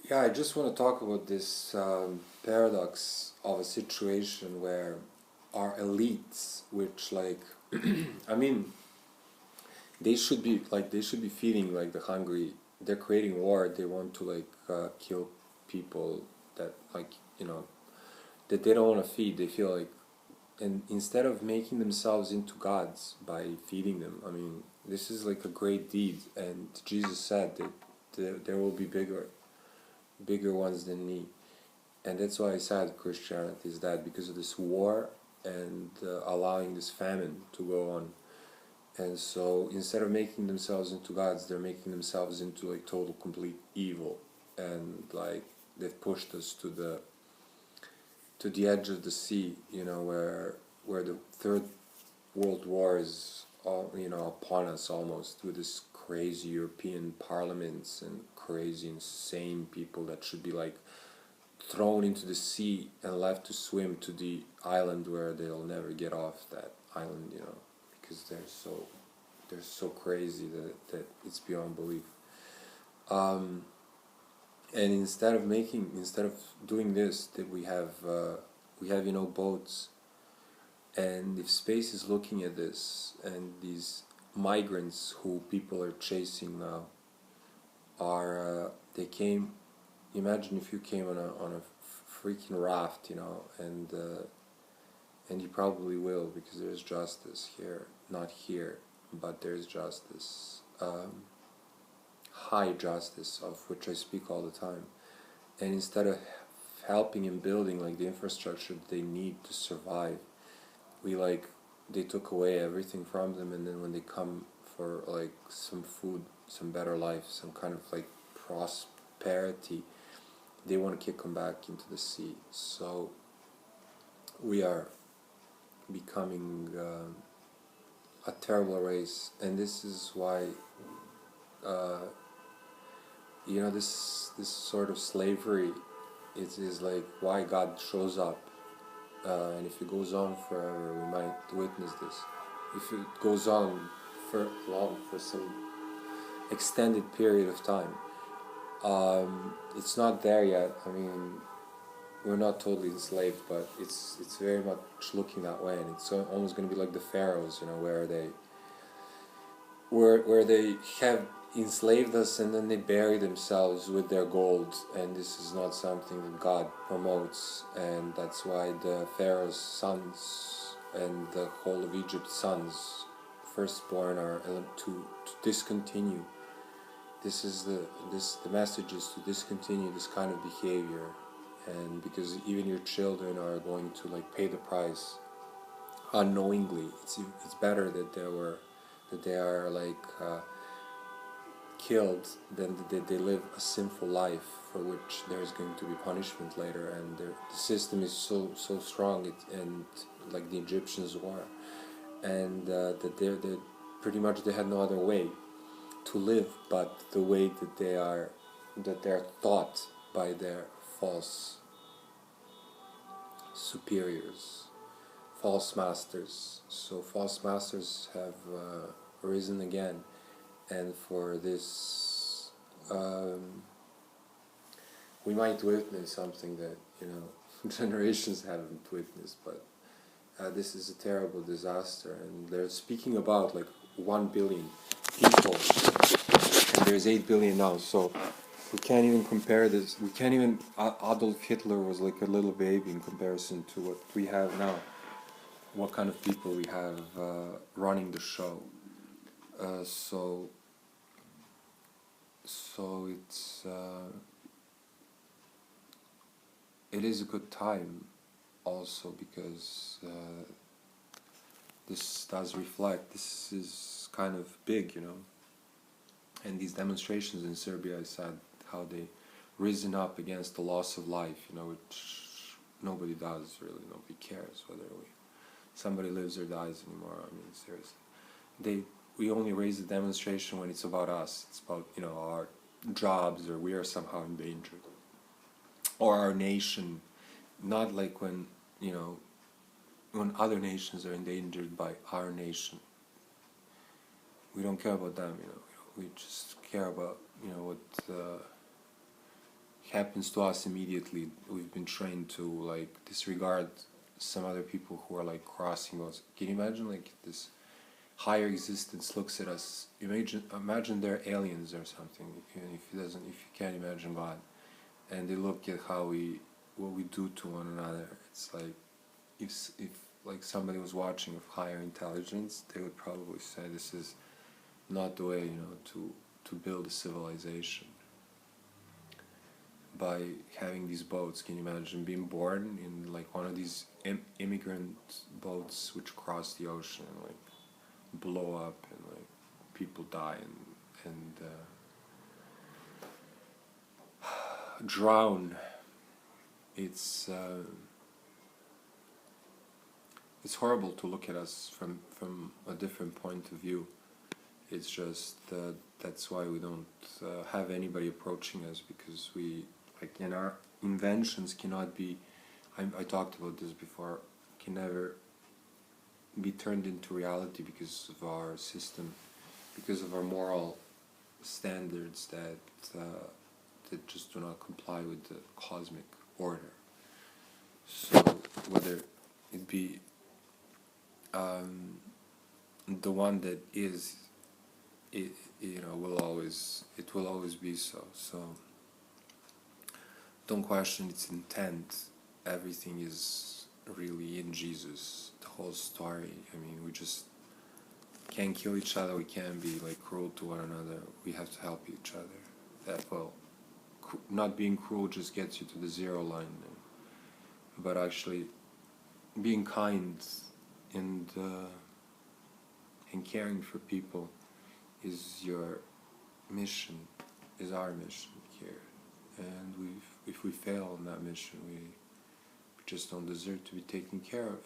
Yeah, I just want to talk about this paradox of a situation where our elites, which I mean, they should be feeding like the hungry. They're creating war. They want to kill people that that they don't want to feed. They feel like, and instead of making themselves into gods by feeding them, I mean, this is like a great deed. And Jesus said that there will be bigger ones than me. And that's why I said Christianity is that, because of this war and allowing this famine to go on. And so instead of making themselves into gods, they're making themselves into like total complete evil. And like they've pushed us to the edge of the sea, where the third world war is all, upon us almost, with this crazy European parliaments and crazy insane people that should be like thrown into the sea and left to swim to the island where they'll never get off that island, because they're so crazy that it's beyond belief. Um, and instead of doing this, that we have boats, and if space is looking at this, and these migrants who people are chasing now they came. Imagine if you came on a freaking raft, and you probably will, because there's justice here, not here, but there's justice, high justice, of which I speak all the time. And instead of helping and building like the infrastructure that they need to survive, they took away everything from them, and then when they come for like some food, some better life, some kind of like prosperity, they want to kick them back into the sea. So we are becoming a terrible race, and this is why this sort of slavery is like why God shows up. And if it goes on forever, we might witness this. If it goes on for long, for some extended period of time, it's not there yet. I mean, we're not totally enslaved, but it's very much looking that way, and it's almost going to be like the Pharaohs, where they have enslaved us, and then they bury themselves with their gold, and this is not something that God promotes. And that's why the Pharaoh's sons and the whole of Egypt's sons, firstborn, are to discontinue. The message is to discontinue this kind of behavior, and because even your children are going to pay the price unknowingly. It's better that they are killed than that they live a sinful life for which there's going to be punishment later. And the system is so strong, and like the Egyptians were, and that they pretty much they had no other way to live but the way that they're taught by their false superiors, false masters. So false masters have risen again, and for this we might witness something that generations haven't witnessed. But this is a terrible disaster, and they're speaking about 1 billion people, and there's 8 billion now. So we can't even compare this. We can't even. Adolf Hitler was like a little baby in comparison to what we have now. What kind of people we have running the show. So it is a good time also, because this does reflect. This is kind of big, and these demonstrations in Serbia, I said how they risen up against the loss of life, which nobody does really. Nobody cares whether somebody lives or dies anymore. I mean, seriously, we only raise the demonstration when it's about us. It's about our jobs, or we are somehow endangered, or our nation. Not like when other nations are endangered by our nation. We don't care about them. We just care about what happens to us immediately, we've been trained to like disregard some other people who are like crossing us. Can you imagine like this higher existence looks at us? Imagine they're aliens or something. Even if you can't imagine God, and they look at what we do to one another. It's like if like somebody was watching of higher intelligence, they would probably say this is not the way, to build a civilization. By having these boats, can you imagine being born in like one of these immigrant boats which cross the ocean and like blow up and like people die and drown? It's horrible to look at us from a different point of view. It's just that's why we don't have anybody approaching us, because we, like, in our inventions cannot be, I talked about this before, can never be turned into reality because of our system, because of our moral standards that just do not comply with the cosmic order. So whether it be the one that is, it will always be so. So don't question its intent. Everything is really in Jesus. The whole story. I mean, we just can't kill each other. We can't be like cruel to one another. We have to help each other. Not being cruel just gets you to the zero line, but actually being kind and caring for people is your mission, is our mission here. And if we fail on that mission, we just don't deserve to be taken care of.